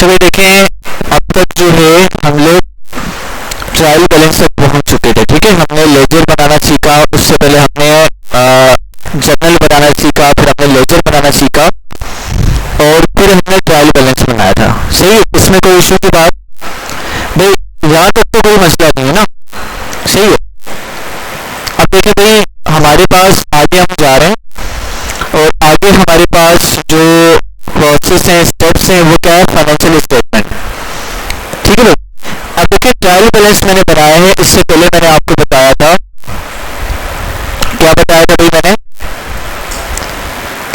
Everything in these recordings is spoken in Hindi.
अच्छा भाई देखें, अब तक जो है हम लोग ट्रायल बैलेंस तक पहुंच चुके थे। ठीक है, हमने लेजर बनाना सीखा, उससे पहले हमने जर्नल बनाना सीखा, फिर हमने लेजर बनाना सीखा और फिर हमने ट्रायल बैलेंस बनाया था। सही है, इसमें कोई इशू की बात भाई, यहाँ तक तो कोई मसला नहीं है ना। सही है, अब देखिए भाई हमारे पास आगे हम जा रहे हैं और आगे हमारे पास जो प्रोसेस हैं, स्टेप्स हैं, वो क्या है, फाइनेंशियल स्टेटमेंट। ठीक है भाई, अब देखिए ट्रायल बैलेंस मैंने बनाया है, इससे पहले मैंने आपको बताया था, क्या बताया था भाई मैंने,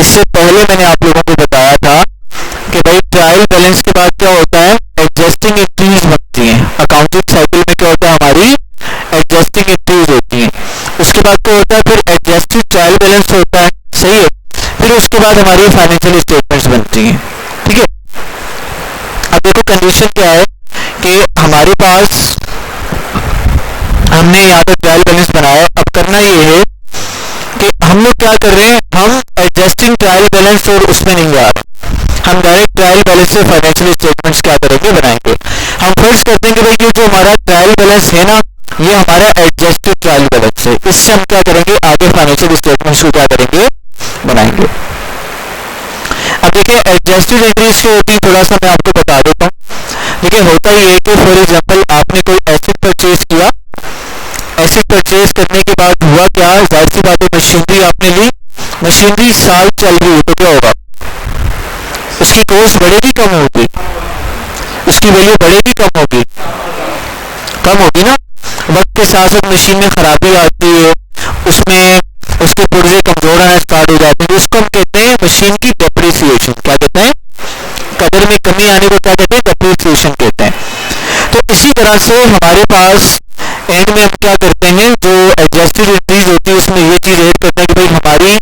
इससे पहले मैंने आप लोगों को बताया था कि भाई ट्रायल बैलेंस के बाद क्या होता है, एडजस्टिंग एंट्रीज बनती हैं। अकाउंटिंग साइकिल में क्या होता है, हमारी एडजस्टिंग एंट्रीज होती हैं। उसके बाद क्या होता है, फिर एडजस्टेड ट्रायल बैलेंस होता है। सही है, फिर उसके बाद हमारी फाइनेंशियल स्टेटमेंट्स बनती हैं। ठीक है, अब देखो कंडीशन क्या है कि हमारे पास हमने यहाँ पे ट्रायल बैलेंस बनाया। अब करना ये है कि हम लोग क्या कर रहे हैं, हम एडजस्टिंग ट्रायल बैलेंस और उसमें नहीं जा रहे, हम डायरेक्ट ट्रायल बैलेंस से फाइनेंशियल स्टेटमेंट्स क्या करेंगे, बनाएंगे। हम फर्ज करते हैं कि भाई ये जो हमारा ट्रायल बैलेंस है ना, ये हमारा एडजस्टेड ट्रायल बैलेंस है, इससे हम क्या करेंगे, आगे फाइनेंशियल स्टेटमेंट्स को क्या करेंगे, बनाएंगे। अब देखिए एडजस्टेड एंट्रीज जो होती है, थोड़ा सा मैं आपको बता देता हूँ। देखिए होता ही है कि फॉर एग्जांपल आपने कोई एसेट परचेज किया, एसेट परचेज करने के बाद हुआ क्या, जाहिर सी बात है मशीनरी आपने ली, मशीनरी साल चल रही है तो क्या होगा, उसकी कॉस्ट बढ़ेगी कम होगी, उसकी वैल्यू बढ़ेगी कम होगी, कम होगी ना। वक्त के साथ साथ मशीन में खराबी आती है, उसमें उसके पुर्जे कमजोर आना स्टार्ट हो जाते हैं, उसको हम कहते हैं मशीन की डेप्रिसिएशन। क्या कहते हैं, कदर में कमी आने को क्या कहते हैं, डेप्रिसिएशन कहते हैं। तो इसी तरह से हमारे पास एंड में हम क्या करते हैं, जो एडजस्टेड एंट्रीज होती है उसमें ये चीज ऐड करते हैं कि भाई हमारी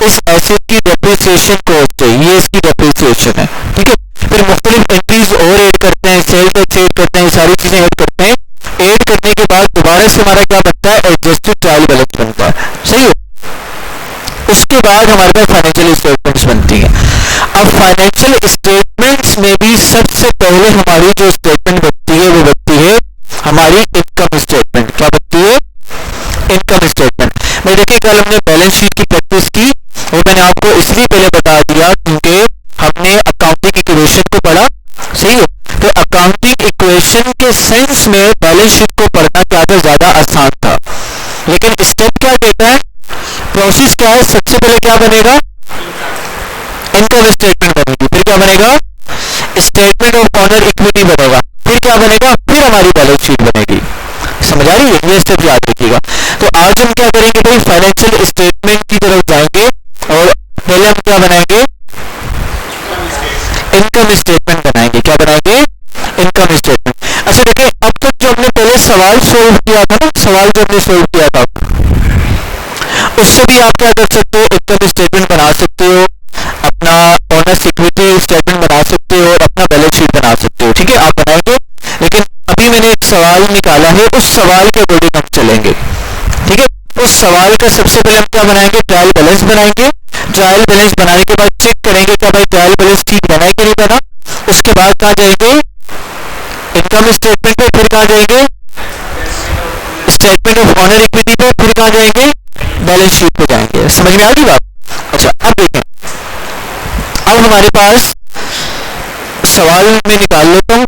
इस एसेट की डेप्रिसिएशन कॉस्ट है, ये इसकी डेप्रिसिएशन है। ठीक है, फिर मुख्तलिफ एंट्रीज और ऐड करते हैं, सेल टैक्स ऐड करते हैं, सारी चीजें ऐड करते हैं। ऐड करने के बाद दोबारा से हमारा क्या बनता है, एडजस्टेड ट्रायल बैलेंस बनता है। सही है, उसके बाद हमारे पास फाइनेंशियल स्टेटमेंट्स बनती हैं। अब फाइनेंशियल स्टेटमेंट्स में भी सबसे पहले हमारी जो स्टेटमेंट बनती है वो बनती है हमारी इनकम स्टेटमेंट। क्या बनती है, इनकम स्टेटमेंट। मैं देखिए कल हमने बैलेंस शीट की प्रैक्टिस की और मैंने आपको इसलिए पहले बता दिया क्योंकि हमने अकाउंटिंग इक्वेशन को पढ़ा। सही है, तो अकाउंटिंग इक्वेशन के सेंस में बैलेंस शीट को पढ़ना क्या था, ज्यादा आसान था। लेकिन स्टेप क्या कहता है, प्रोसेस क्या है, सबसे पहले क्या बनेगा, इनकम स्टेटमेंट बनेगी, फिर क्या बनेगा, स्टेटमेंट ऑफ ऑनर इक्विटी बनेगा, फिर क्या बनेगा, फिर हमारी बैलेंस शीट बनेगी। समझ आ रही है, ये स्टेप याद रखिएगा। तो आज हम क्या करेंगे भाई, फाइनेंशियल स्टेटमेंट की तरफ जाएंगे और पहले हम क्या बनाएंगे, इनकम स्टेटमेंट बनाएंगे। क्या बनाएंगे, इनकम स्टेटमेंट। अच्छा देखिए अब तक जो हमने पहले सवाल सोल्व किया था ना, सवाल जो हमने सोल्व किया था उससे भी आप क्या कर सकते हो, इनकम स्टेटमेंट बना सकते हो, अपना ओनर्स इक्विटी स्टेटमेंट बना सकते हो और अपना बैलेंस शीट बना सकते हो। ठीक है, आप बनाएंगे, लेकिन अभी मैंने एक सवाल निकाला है, उस सवाल के अकॉर्डिंग हम चलेंगे। ठीक है, उस सवाल का सबसे पहले हम क्या बनाएंगे, ट्रायल बैलेंस बनाएंगे। ट्रायल बैलेंस बनाने के बाद चेक करेंगे क्या भाई ट्रायल बैलेंस ठीक बना है कि नहीं बना। उसके बाद कहाँ जाएंगे, इनकम स्टेटमेंट पे, फिर कहाँ जाएंगे, स्टेटमेंट ऑफ ऑनर इक्विटी पे, फिर कहाँ जाएंगे, बैलेंस शीट पे जाएंगे। समझ में आ गई बात। अच्छा अब देखें, अब हमारे पास सवाल में निकाल लेता हूं,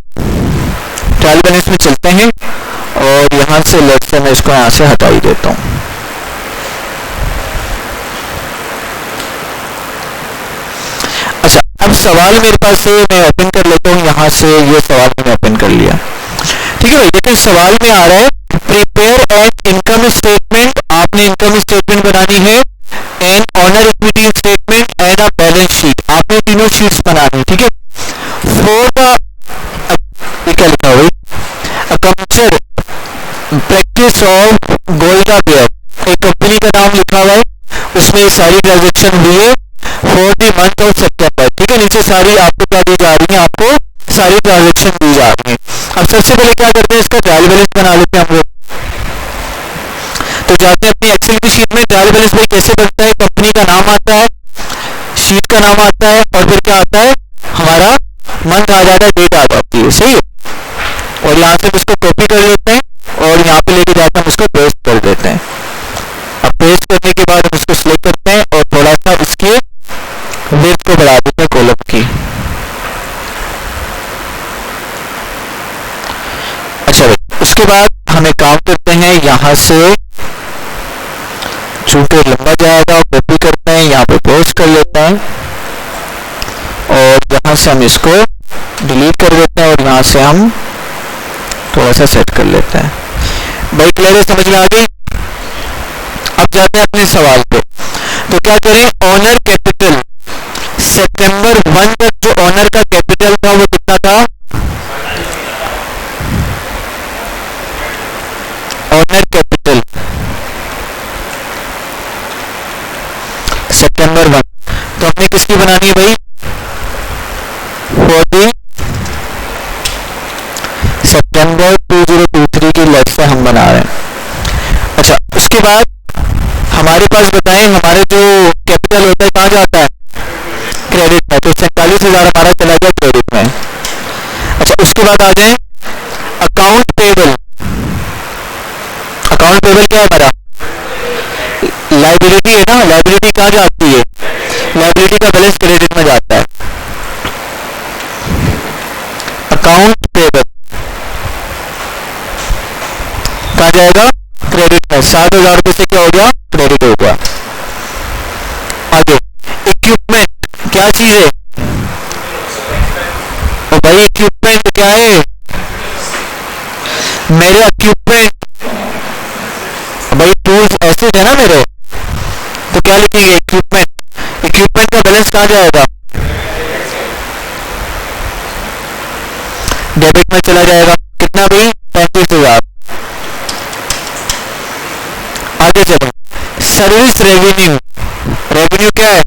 ट्रायल बैलेंस में चलते हैं और यहां से लेट्स से मैं इसको यहां से हटा ही देता हूं। अच्छा अब सवाल मेरे पास है, मैं ओपन कर लेता हूं यहां से, ये सवाल मैंने ओपन कर लिया। ठीक है भाई, देखिए सवाल में आ रहा है प्रिपेयर एन इनकम स्टेटमेंट, आपने इनकम स्टेटमेंट बनानी है, an honour equity statement and a balance sheet, आपने तीनों शीट्स बनानी है। ठीक है, फॉर द क्या लिखा हुआ, अकम्पचर प्रैक्टिस ऑफ गोल्डा बेयर, एक कंपनी का नाम लिखा हुआ है, उसमें सारी ट्रांजेक्शन हुई है फॉर द मंथ ऑफ सितंबर। ठीक है, नीचे सारी आपको क्या दी जा रही है, आपको सारी ट्रांजेक्शन दी जा रही है। अब सबसे पहले क्या करते हैं, इसका ट्रायल बैलेंस बना लेते हैं हम लोग। तो जाते हैं अपनी एक्सेल की शीट में, ट्रायल बैलेंस भाई कैसे बनता है, कंपनी का नाम आता है, शीट का नाम आता है और फिर क्या आता है, हमारा मंथ आ जाता है, डेट आ जाती है, सही है। और यहाँ से उसको कॉपी कर लेते हैं और यहाँ पे लेके जाकर हम उसको पेस्ट कर देते हैं। अब पेस्ट करने के बाद हम इसको सिलेक्ट करते हैं और थोड़ा सा इसकी विड्थ को बढ़ा देते हैं कॉलम की। अच्छा भाई, उसके बाद हमें काम करते हैं, यहाँ से चूंकि लंबा जाएगा कॉपी करते हैं, यहाँ पे पेस्ट कर लेते हैं और यहाँ से हम इसको डिलीट कर देते हैं और यहाँ से हम थोड़ा सा सेट कर लेते हैं। भाई क्लियर समझ में आ गई। अब जाते हैं अपने सवाल पे। तो क्या करें, ऑनर कैपिटल सितंबर 1 तक जो ऑनर का कैपिटल था वो कितना था, ऑनर कैपिटल सितंबर 1। तो हमने किसकी बनानी है भाई, सितंबर 2023 की लेट से हम बना रहे हैं। अच्छा, उसके बाद हमारे पास बताएं हमारे जो कैपिटल होता है कहाँ जाता है, क्रेडिट में। तो 47,000 हमारा चला गया क्रेडिट में। अच्छा, उसके बाद आ जाए अकाउंट पेबल। अकाउंट पेबल क्या है हमारा, लाइबिलिटी है ना। लाइबिलिटी कहाँ जाती है, लाइबिलिटी का बैलेंस क्रेडिट में जाता है। अकाउंट पेबल कहाँ जाएगा, क्रेडिट में। 7,000 रुपये से क्या हो गया, क्रेडिट हो गया। आगे इक्विपमेंट क्या चीज है, और भाई इक्विपमेंट क्या है, मेरे इक्विपमेंट भाई टूल्स ऐसे थे ना मेरे, तो क्या लिखेंगे इक्विपमेंट। इक्विपमेंट का बैलेंस कहाँ जाएगा, डेबिट में चला जाएगा। कितना भाई, 35,000। आगे चलो, सर्विस रेवेन्यू। रेवेन्यू क्या है,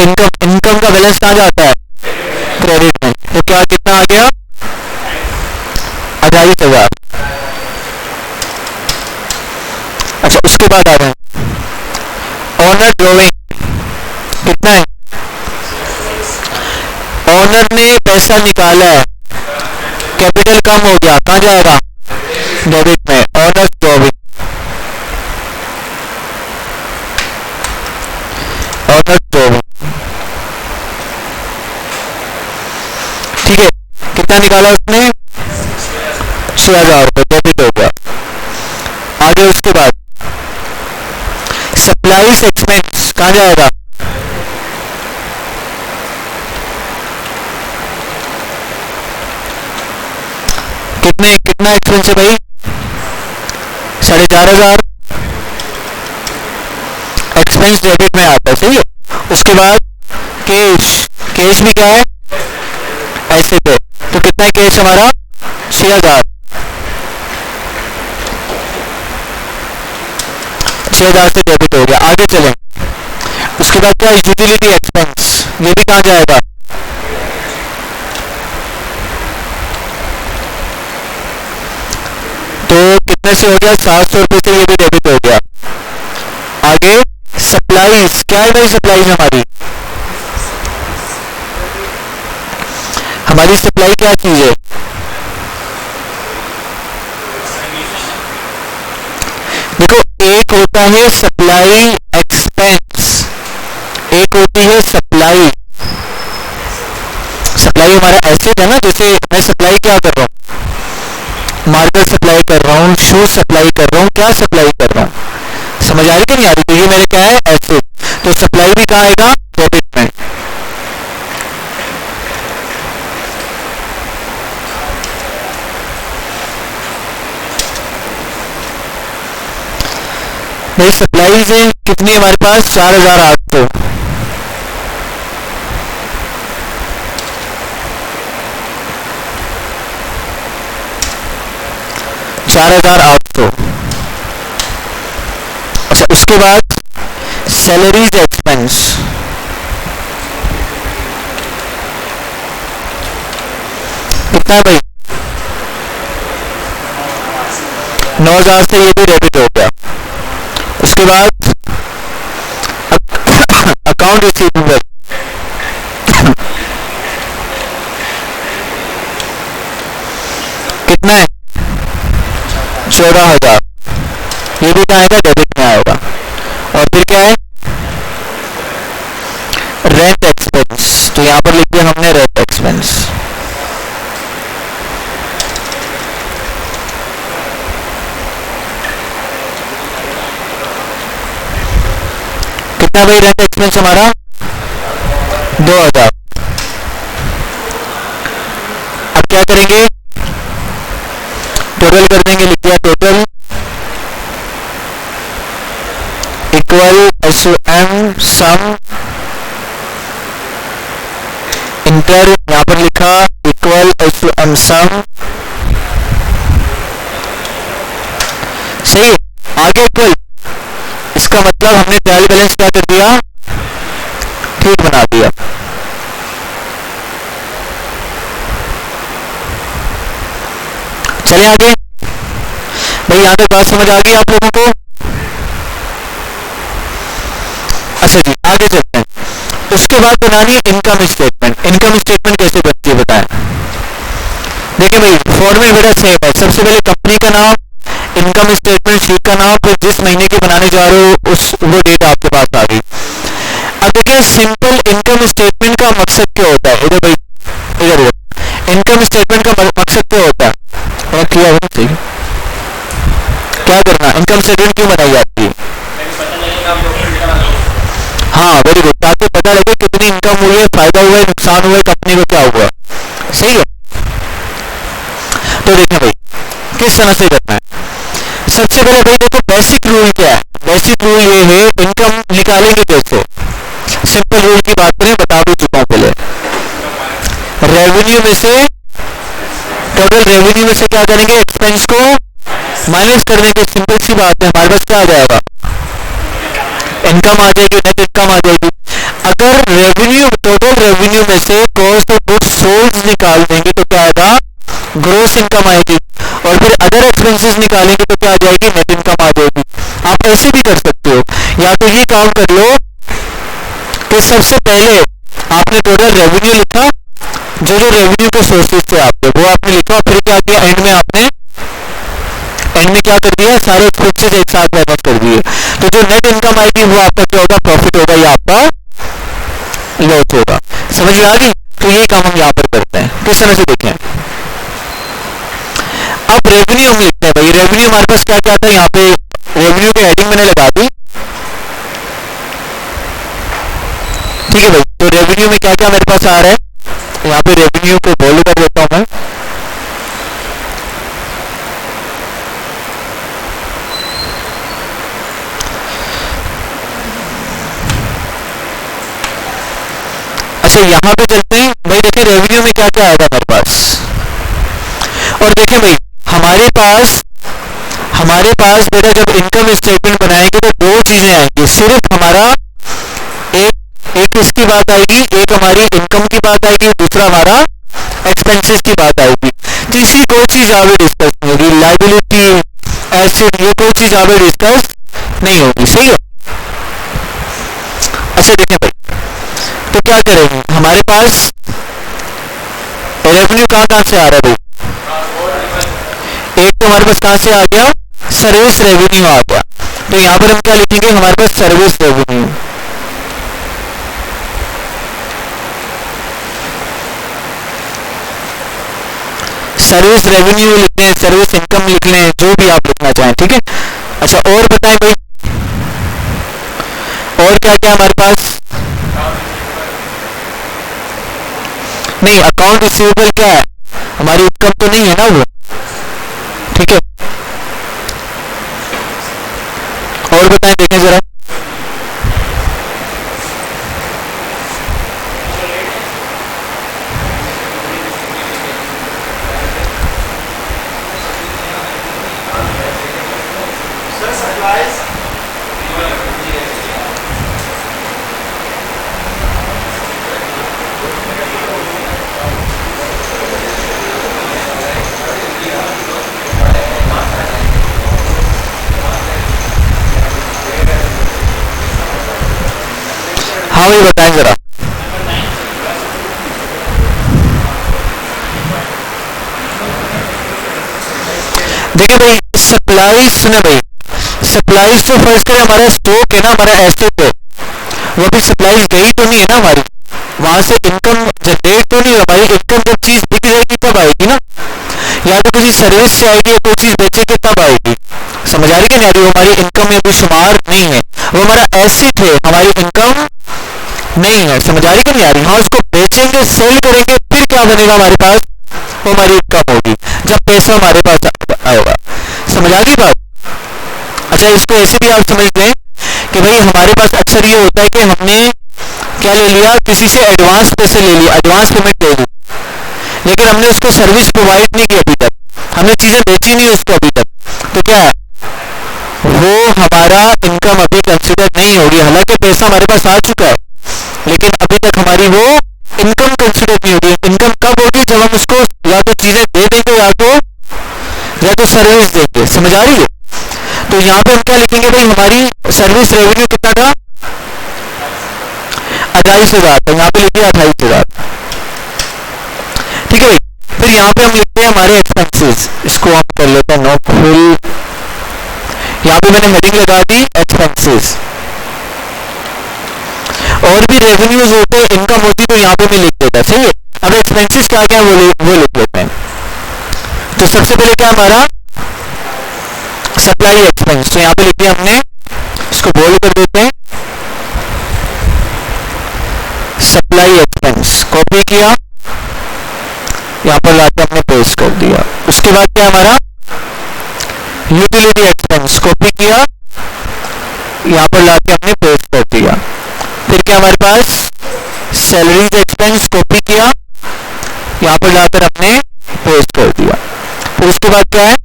इनकम। इनकम का बैलेंस कहाँ जाता है, क्रेडिट में। तो क्या कितना आ गया, 28,000। अच्छा, उसके बाद आ रहे हैं ऑनर ड्रॉइंग। कितना है, ऑनर ने पैसा निकाला है, कैपिटल कम हो गया, कहाँ जाएगा, डेबिट में। ऑनर ड्रॉइंग, ऑनर ड्रॉइंग, ठीक है। कितना निकाला उसने, 6,000 रुपये, डेबिट हो गया। आगे उसके बाद सप्लाईज एक्सपेंस कहाँ जाएगा, कितना एक्सपेंस है भाई, 4,500। एक्सपेंस डेबिट में आता है, सही है। उसके बाद कैश, कैश भी क्या है, एसेट है। तो कितना है कैश हमारा, 6,000। 6,000 से डेबिट हो गया। आगे चलें, उसके बाद क्या, यूटिलिटी एक्सपेंस, ये भी कहाँ जाएगा, तो कितने से हो गया, 700 रुपये से ये भी डेबिट हो गया। आगे सप्लाईज, क्या है भाई सप्लाईज हमारी, हमारी सप्लाई क्या चीज है, देखो एक होता है सप्लाई एक्सपेंस, एक होती है सप्लाई। सप्लाई हमारा एसेट है ना, जैसे मैं सप्लाई क्या कर रहा हूँ, मार्कर सप्लाई कर रहा हूँ, शूज सप्लाई कर रहा हूँ, क्या सप्लाई कर रहा हूँ, समझ आ रही कि नहीं आ रही। तो ये मेरे क्या है, एसेट। तो सप्लाई भी कहाँ आएगा, डेबिट में। भाई सप्लाईज है कितनी हमारे पास, 4,800। 4,800। अच्छा, उसके बाद सैलरीज एक्सपेंस, कितना है भाई, 9,000 से ये भी डेबिट हो गया। उसके बाद अकाउंट रिसीवेबल कितना है 14,000, ये भी क्या आएगा डेबिट में आएगा। और फिर क्या है रेंट एक्सपेंस, तो यहाँ पर लिख दिया हमने रेंट एक्सपेंस। कितना भाई रेंट एक्सपेंस हमारा 2,000। अब क्या करेंगे टोटल कर देंगे, लिख दिया टोटल इक्वल SOM सम इंटर, यहां पर लिखा इक्वल SOM सम, सही आगे इक्वल, इसका मतलब हमने ट्रायल बैलेंस क्या कर दिया ठीक बना दिया। चलिए आगे भाई, यहां तक बात समझ आ गई आप लोगों को? अच्छा जी आगे चलते हैं। उसके बाद बनानी है इनकम स्टेटमेंट। इनकम स्टेटमेंट कैसे बनती है बताएं। देखिए भाई फॉर्मेट बड़ा सेम है, सबसे पहले कंपनी का नाम, इनकम स्टेटमेंट शीट का नाम, फिर जिस महीने की बनाने जा रहे हो उस वो डेट आपके पास आ गई। अब देखिए सिंपल इनकम स्टेटमेंट का मकसद क्या होता है, इधर भाई इधर इनकम स्टेटमेंट का मकसद क्या होता है और किया होना चाहिए, क्या करना, इनकम स्टेटमेंट क्यों बनाई जाती है? हाँ वेरी गुड, ताकि पता लगे कितनी इनकम हुई है, फायदा हुआ है, नुकसान हुआ है, कंपनी को क्या हुआ, सही है। तो देखना भाई किस तरह से करना है। सबसे पहले भाई देखो बेसिक रूल क्या है, बेसिक रूल ये है इनकम निकालेंगे कैसे। सिंपल रूल की बात करें, बता भी चुका हूं पहले, रेवेन्यू में से, टोटल रेवेन्यू में से क्या करेंगे, एक्सपेंस को माइनस कर देंगे। सिंपल सी बात है, हमारे पास क्या आ जाएगा, इनकम आ जाएगी, नेट इनकम आ जाएगी। अगर रेवेन्यू, टोटल रेवेन्यू में से कॉस्ट ऑफ गुड्स सोल्ड निकाल देंगे तो क्या आएगा, ग्रोस इनकम आएगी। और फिर अदर एक्सपेंसेस निकालेंगे तो क्या आ जाएगी, नेट इनकम आ जाएगी। आप ऐसे भी कर सकते हो, या तो ये काम कर लो कि सबसे पहले आपने टोटल रेवेन्यू लिखा, जो जो रेवेन्यू के सोर्सेज थे आपके वो आपने लिखा, फिर क्या किया एंड में आपने, एंड में क्या कर दिया, सारे एक्सपेंसेस एक साथ माइनस कर दिए। तो जो नेट इनकम आएगी वो आपका क्या होगा, प्रॉफिट होगा या आपका लॉस होगा। समझ में आ गई? तो ये काम हम यहाँ पर करते हैं, किस तरह से देखें। अब रेवेन्यू हम लिखते हैं भाई, रेवेन्यू हमारे पास क्या क्या था, यहाँ पे रेवेन्यू की हेडिंग मैंने लगा दी, ठीक है भाई। तो रेवेन्यू में क्या क्या मेरे पास आ रहा है, यहाँ पे रेवेन्यू को बोल्ड कर देता हूं मैं, अच्छा यहाँ पे चलते हैं भाई। देखिए रेवेन्यू में क्या क्या आएगा हमारे पास, और देखिए भाई हमारे पास बेटा जब इनकम स्टेटमेंट बनाएंगे तो दो चीजें आएंगी, सिर्फ हमारा एक इसकी बात आएगी, एक हमारी इनकम की बात आएगी, दूसरा हमारा एक्सपेंसेस की बात आएगी। तीसरी कोई चीज आगे डिस्कस नहीं होगी, लाइबिलिटी एसेट ये कोई चीज आगे डिस्कस नहीं होगी, सही है। अच्छा देखें भाई, तो क्या करेंगे, हमारे पास रेवेन्यू कहाँ से आ रहा है भाई, एक तो हमारे पास कहां से आ गया, सर्विस रेवेन्यू आ गया। तो यहां पर हम क्या लिखेंगे, हमारे पास सर्विस रेवेन्यू, सर्विस रेवेन्यू लिख लें, सर्विस इनकम लिख लें, जो भी आप लिखना चाहें, ठीक है। अच्छा और बताएं भाई, और क्या क्या हमारे पास, नहीं अकाउंट रिसीवेबल क्या है, हमारी इनकम तो नहीं है ना वो, ठीक है। और बताएं देखें जरा, हाँ भाई बताएं जरा। देखिए भाई सप्लाईज सुने भाई, सप्लाईज जो फर्स्ट करें हमारा स्टॉक है ना, हमारा एसेट है, वो भी सप्लाईज गई तो नहीं है ना हमारी, वहां से इनकम जनरेट तो नहीं है हमारी। इनकम जब चीज बिक जाएगी तब आएगी ना, या तो किसी सर्विस से आएगी, कोई चीज बेचेगी तब आएगी। समझ आ रही कि नहीं आ रही? वो हमारी इनकम में भी शुमार नहीं है, वो हमारा एसेट है, हमारी इनकम नहीं है। समझ आ रही कि नहीं आ रही? हाँ उसको बेचेंगे, सेल करेंगे, फिर क्या बनेगा हमारे पास? वो हमारी इनकम होगी जब पैसा हमारे पास आएगा। समझ आ गई बात? अच्छा इसको ऐसे भी आप समझ लें कि भाई हमारे पास अक्सर ये होता है कि हमने क्या ले लिया, किसी से एडवांस पैसे ले लिया, एडवांस पेमेंट दे दी, लेकिन हमने उसको सर्विस प्रोवाइड नहीं की अभी तक, हमने चीजें बेची नहीं उसको अभी तक, तो क्या है वो हमारा इनकम अभी कंसिडर नहीं होगी। हालांकि पैसा हमारे पास आ चुका है, लेकिन अभी तक हमारी वो इनकम कंसिडर नहीं होगी। इनकम कब होगी? जब हम उसको या तो चीजें दे देंगे या तो सर्विस देंगे। समझ आ रही है? तो यहाँ पे हम क्या लिखेंगे भाई, हमारी सर्विस रेवेन्यू कितना था? 28,000 था, यहाँ पे लिखिए 28,000। ठीक है भाई, फिर यहाँ पे हम लिखते हैं हमारे एक्सपेंसेस, इसको हम कर लेते हैं नो फुल, यहाँ पे मैंने हेडिंग लगा दी एक्सपेंसेस। और भी रेवेन्यूज होते, इनकम होती तो यहाँ पे मैं लिख देता। सही है, अब एक्सपेंसेस क्या क्या वो लिख लेते हैं। तो सबसे पहले क्या हमारा सप्लाई एक्सपेंस, तो यहाँ पे लिखिए हमने, इसको बोल्ड कर देते हैं, सप्लाई एक्सपेंस कॉपी किया, यहाँ पर लाके हमने पेस्ट कर दिया। उसके बाद क्या हमारा यूटिलिटी एक्सपेंस कॉपी किया, यहाँ पर लाके हमने पेस्ट कर दिया। फिर क्या हमारे पास सैलरीज एक्सपेंस कॉपी किया, यहाँ पर लाकर हमने पेस्ट कर दिया। फिर उसके बाद क्या है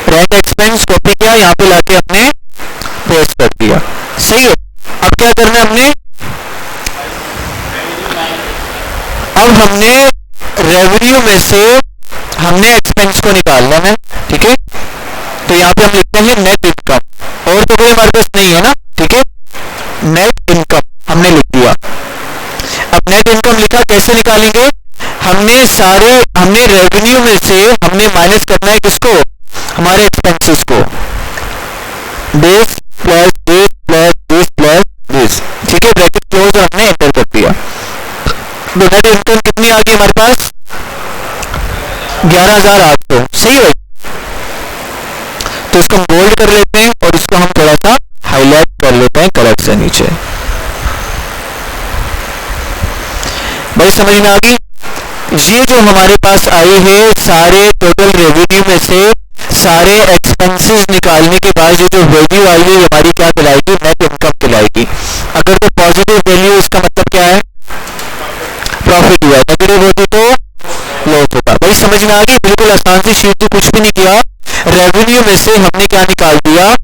रेंट एक्सपेंस कॉपी किया, यहाँ पे लाके हमने पेस्ट कर दिया। सही है, अब क्या करना है हमने, अब हमने रेवेन्यू में से हमने एक्सपेंस को निकालना है। ठीक है, तो यहाँ पे हम लिखते हैं नेट इनकम, और तो कोई हमारे पास नहीं है ना। ठीक है, नेट इनकम हमने लिख दिया। अब नेट इनकम लिखा, कैसे निकालेंगे? हमने रेवेन्यू में से हमने माइनस करना है किसको? हमारे एक्सपेंसेस को, this plus this plus this plus this. ठीक है, ब्रैकेट क्लोज और हमने एंटर कर दिया। तो नेट इनकम कितनी आ गई हमारे पास? 11,800। सही है, तो इसको हम बोल्ड कर लेते हैं और इसको हम थोड़ा सा हाईलाइट कर लेते हैं कलर से नीचे। भाई समझ में आ गई? ये जो हमारे पास आई है सारे टोटल रेवेन्यू में से सारे एक्सपेंसेस निकालने के बाद ये जो वैल्यू आई है हमारी क्या कहलाएगी? नेट इनकम कहलाएगी। अगर तो पॉजिटिव वैल्यू, इसका मतलब क्या है? प्रॉफिट हुआ, नेगेटिव होती तो लॉस होगा। भाई समझ में आ गई? बिल्कुल आसान सी शीट थी, कुछ भी नहीं किया। रेवेन्यू में से हमने क्या निकाल दिया?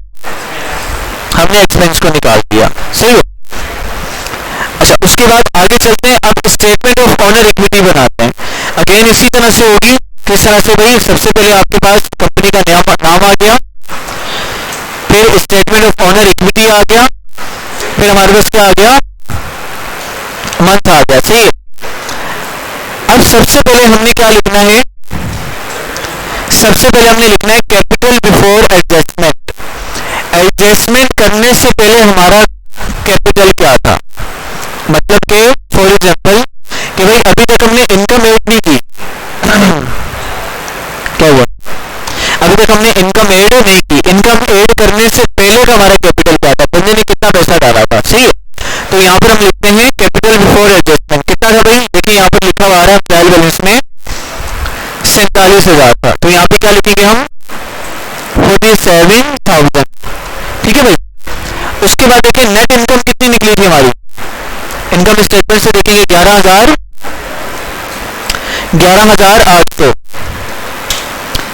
हमने एक्सपेंस को निकाल दिया। सही है। अच्छा उसके बाद आगे चलते हैं, अब स्टेटमेंट ऑफ ऑनर इक्विटी बनाते हैं। अगेन इसी तरह से होगी। किस तरह से भाई? सबसे पहले आपके पास कंपनी का नाम आ गया, फिर स्टेटमेंट ऑफ ऑनर इक्विटी आ गया, फिर हमारे पास क्या आ गया? मंथ आ गया। सही है, अब सबसे पहले हमने क्या लिखना है? सबसे पहले हमने लिखना है कैपिटल बिफोर एडजस्टमेंट। एडजस्टमेंट करने से पहले हमारा कैपिटल क्या था? मतलब कि फॉर एग्जांपल कि भाई अभी तक हमने इनकम ऐड नहीं की क्या हुआ? अभी तक हमने इनकम ऐड नहीं की। इनकम ऐड करने से पहले का हमारा कैपिटल क्या था? बंदे ने कितना पैसा डाला था? सही है, तो यहाँ पर हम लिखते हैं कैपिटल बिफोर एडजस्टमेंट कितना था भाई? देखिए यहाँ पर लिखा हुआ आ रहा है ट्रायल बैलेंस में 47,000 था, तो यहाँ पे क्या लिखेंगे हम? 47,000। ठीक है भाई, उसके बाद देखिए नेट इनकम कितनी निकली थी हमारी? इनकम स्टेटमेंट से देखेंगे 11,800।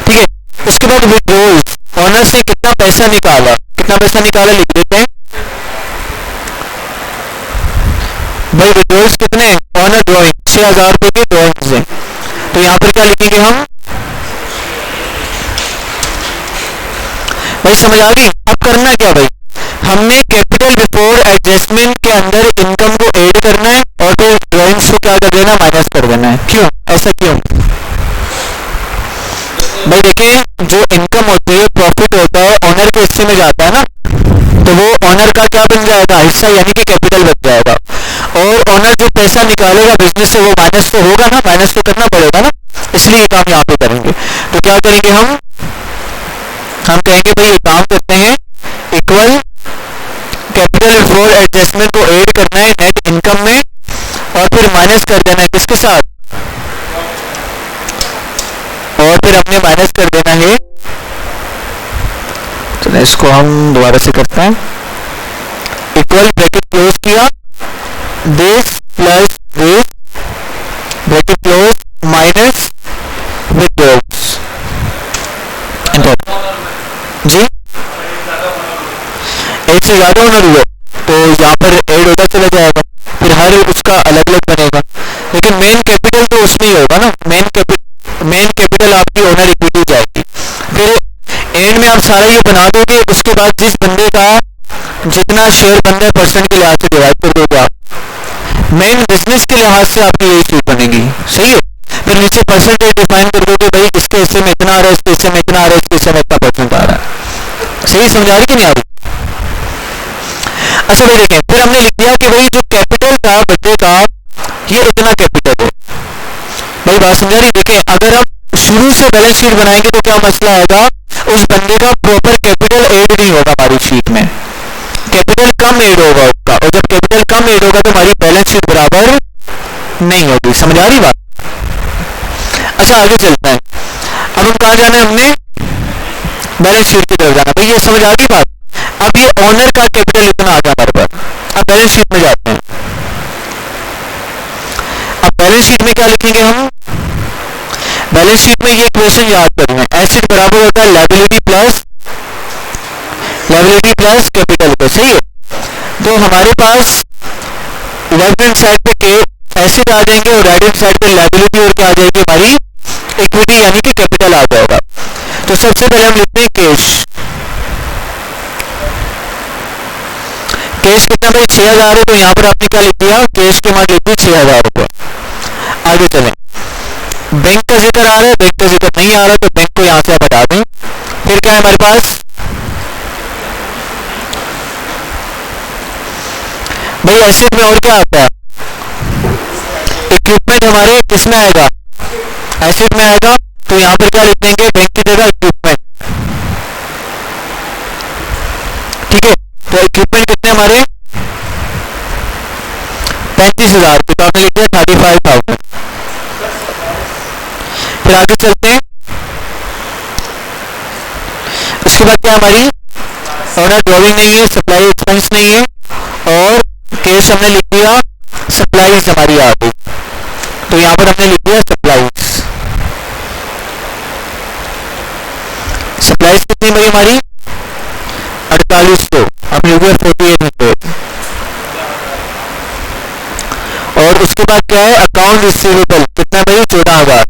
ठीक है, उसके बाद विड्रॉल्स, ओनर्स ने कितना पैसा निकाला? कितना पैसा निकाला लिख देते हैं भाई। विड्रॉल्स कितने? ऑनर ड्रॉइंग 6,000 रुपए की ड्रॉइंग्स हैं, तो यहाँ पर क्या लिखेंगे हम? भाई समझ आ गई? अब करना क्या भाई? हमने कैपिटल फोर एडजस्टमेंट के अंदर इनकम को ऐड करना है और फिर ड्राइंग्स को क्या कर देना, माइनस कर देना है। क्यों ऐसा, क्यों भाई? देखें, जो इनकम होती है, प्रॉफिट होता है, ऑनर के हिस्से में जाता है ना, तो वो ऑनर का क्या बन जाएगा, हिस्सा, यानी कि कैपिटल बन जाएगा। और ऑनर जो पैसा निकालेगा बिजनेस से वो माइनस तो होगा ना, माइनस तो करना पड़ेगा ना, इसलिए ये काम यहाँ पे करेंगे। तो क्या करेंगे हम कहेंगे भाई ये काम करते हैं, इक्वल कैपिटल फॉर एडजस्टमेंट को ऐड करना है नेट इनकम में और फिर माइनस कर देना है किसके साथ, और फिर हमने माइनस कर देना है, चलो इसको हम दोबारा से करते हैं, इक्वल ब्रैकेट क्लोज किया, this plus this bracket close minus with enter जी। एक से ज्यादा ऑनर हुए तो यहाँ पर ऐड होता चला जाएगा, फिर हर उसका अलग अलग बनेगा, लेकिन मेन कैपिटल तो उसमें ही होगा ना, मेन कैपिटल आपकी ओनर इक्विटी जाएगी। फिर एंड में आप सारा ये बना दोगे, उसके बाद जिस बंदे का जितना शेयर बन रहा है परसेंट के लिहाज से डिवाइड कर दोगे आप, मेन बिजनेस के लिहाज से आपकी यही चीज बनेगी, सही है। फिर नीचे परसेंटेज डिफाइन कर दोगे, भाई इसके हिस्से में इतना आ रहा है, इसके हिस्से में इतना आ रहा है, इसके हिस्से में इतना परसेंट आ रहा है। सही समझा रही कि नहीं आ रही? अच्छा भाई देखें, फिर हमने लिख दिया कि भाई जो कैपिटल था बच्चे का, ये इतना कैपिटल है। भाई बात समझा रही? देखें, अगर हम शुरू से बैलेंस शीट बनाएंगे तो क्या मसला आएगा, उस बंदे का प्रॉपर कैपिटल ऐड नहीं होगा हमारी शीट में, कैपिटल कम ऐड होगा उसका, और जब कैपिटल कम ऐड होगा तो हमारी बैलेंस शीट बराबर नहीं होगी। समझ आ रही बात? अच्छा आगे चलते हैं, अब हम कहाँ जाना है, हमने बैलेंस शीट की तरफ जाना। भाई ये समझ आ गई बात? अब ये ऑनर का कैपिटल इतना आ गया हमारे पास, अब बैलेंस शीट में जाते हैं। अब बैलेंस शीट में क्या लिखेंगे हम, बैलेंस शीट में ये इक्वेशन याद करना है, एसेट बराबर होता है लायबिलिटी प्लस कैपिटल पे, सही है। तो हमारे पास लेफ्ट हैंड साइड पे के एसेट आ जाएंगे और राइट हैंड साइड पे लायबिलिटी और क्या आ जाएगी, हमारी इक्विटी यानी कि कैपिटल आ जाएगा। तो सबसे पहले हम लिखते हैं कैश कितना भाई 6000 है, तो यहाँ पर आपने क्या लिख दिया, कैश की अमाउंट लिख दी 6000 रुपये। आगे चलें, बैंक का जिक्र आ रहा है, बैंक का जिक्र नहीं आ रहा, तो बैंक को यहाँ से आप हटा दें। फिर क्या है हमारे पास भाई, एसेट में और क्या आता है, इक्विपमेंट हमारे किस में आएगा, एसेट में आएगा, तो यहाँ पर क्या लिख देंगे, बैंक की जगह इक्विपमेंट, ठीक है। तो इक्विपमेंट कितने हमारे 35,000 के, तो आपने लिख दिया 35,000। फिर आगे चलते हैं, उसके बाद क्या हमारी ऑनर ड्रॉइंग नहीं है, सप्लाई एक्सपेंस नहीं है, और कैश हमने लिख दिया, सप्लाईज हमारी आ गई, तो यहाँ पर हमने लिख दिया सप्लाईज। सप्लाईज कितनी भाई हमारी 4800, आपने लिख दिया 4800। और उसके बाद क्या है, अकाउंट रिसीवेबल कितना भाई 14,000।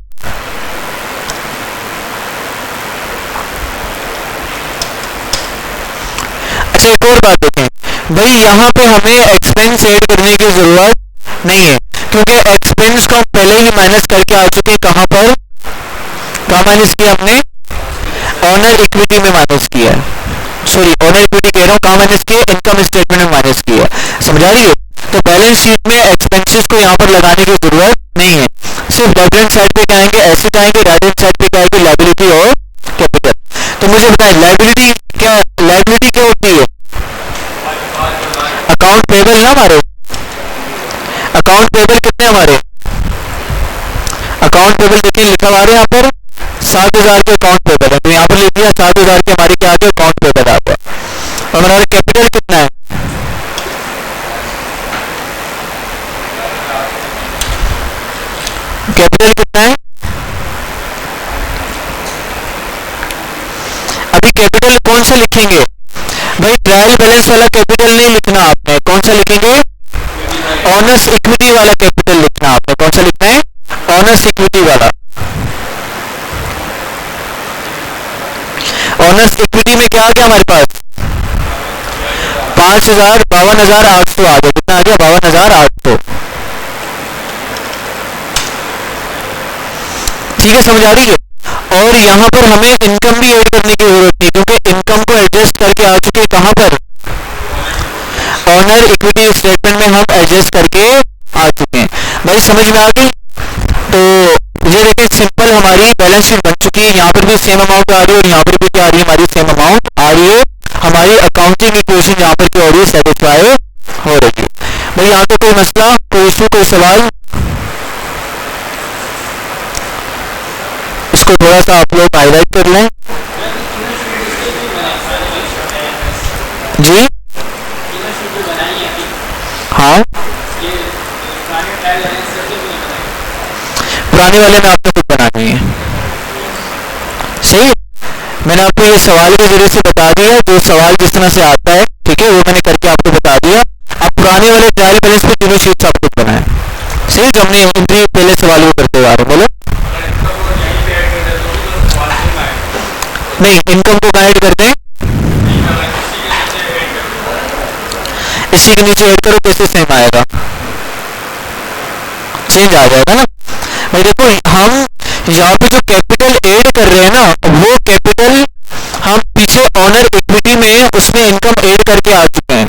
अच्छा एक और बात देखें भाई, यहाँ पे हमें एक्सपेंस ऐड करने की जरूरत नहीं है, क्योंकि एक्सपेंस को हम पहले ही माइनस करके आ चुके हैं। कहाँ पर, कहाँ माइनस किया हमने, ऑनर इक्विटी में माइनस किया है, सॉरी ऑनर इक्विटी कह रहा हूँ, कहाँ माइनस किया, इनकम स्टेटमेंट में माइनस किया। समझा रही है? तो बैलेंस शीट में एक्सपेंसेस को यहाँ पर लगाने की जरूरत नहीं है, सिर्फ लेफ्ट हैंड साइड पे क्या आएंगे, एसेट आएंगे, राइट हैंड साइड पे क्या आएंगे, लायबिलिटी और कैपिटल। तो मुझे बताएं लायबिलिटी क्या होती है, अकाउंट पेबल ना हमारे, अकाउंट पेबल कितने हमारे, अकाउंट पेबल देखिए लिखा हुआ है यहाँ पर 7,000 के अकाउंट पेबल है, तो यहाँ पर लिख दिया 7,000 के हमारे क्या आ गए, अकाउंट पेबल आ गया। और हमारा कैपिटल कितना है, कैपिटल कितना है, अभी कैपिटल कौन सा लिखेंगे भाई, ट्रायल बैलेंस वाला कैपिटल नहीं लिखना आपने, कौन सा लिखेंगे, ऑनर्स इक्विटी वाला कैपिटल लिखना आपने। कौन सा लिखना है, ऑनर्स इक्विटी वाला। ऑनर्स इक्विटी में क्या आ गया हमारे पास 52,800 आ गया। कितना आ गया? 52,800। ठीक है, समझ आ रही है। और यहाँ पर हमें इनकम भी ऐड करने की जरूरत नहीं, क्योंकि इनकम को एडजस्ट करके आ चुके हैं कहाँ पर? ऑनर इक्विटी स्टेटमेंट में हम एडजस्ट करके आ चुके हैं। भाई समझ में आ गई? तो ये देखिए सिंपल हमारी बैलेंस शीट बन चुकी है। यहाँ पर भी सेम अमाउंट आ रही है और यहाँ पर भी क्या आ रही है? हमारी सेम अमाउंट आ रही है। हमारी अकाउंटिंग इक्वेशन यहाँ पर क्या हो रही है? सेटिस्फाई हो रही है। भाई यहाँ पे कोई मसला, कोई इशू, कोई सवाल? इसको थोड़ा सा आप लोग हाईलाइट कर लें जी। हाँ, पुराने वाले में आपने खुद बनानी है। सही, मैंने आपको ये सवाल के जरिए से बता दिया, जो सवाल जिस तरह से आता है, ठीक है, वो मैंने करके आपको बता दिया। अब पुराने वाले ट्रायल बैलेंस पे तीनों शीट्स आप खुद बनाएं। सही, जो हमने इनकी पहले सवाल वो करते हुए आ रहे। बोलो। नहीं, इनकम को कहाँ ऐड करते हैं? इसी के नीचे ऐड करो, कैसे सेम आएगा? चेंज आ जाएगा ना। भाई देखो, हम यहाँ पे जो कैपिटल ऐड कर रहे हैं ना, वो कैपिटल हम पीछे ऑनर इक्विटी में उसमें इनकम ऐड करके आ चुके हैं।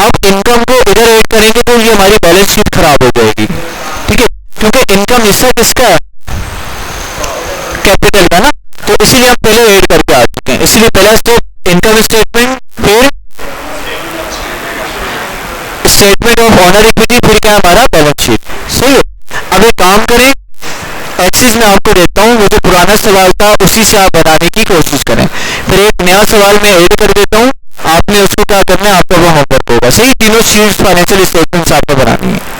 अब इनकम को इधर ऐड करेंगे तो ये हमारी बैलेंस शीट खराब हो जाएगी। ठीक है, क्योंकि इनकम हिस्सा किसका है? कैपिटल का ना। तो इसीलिए हम पहले ऐड करके आ चुके हैं। इसलिए पहला स्टेप इनकम स्टेटमेंट, फिर स्टेटमेंट ऑफ ऑनर इक्विटी, फिर क्या हमारा बैलेंस शीट। सही है। अब एक काम करें, एक्सेस में आपको देता हूँ, वो जो पुराना सवाल था उसी से आप बनाने की कोशिश करें। फिर एक नया सवाल मैं ऐड कर देता हूँ, आपने उसको क्या करना है? आपका वो होमवर्क होगा। सही, तीनों शीट्स फाइनेंशियल स्टेटमेंट्स आपको बनानी है।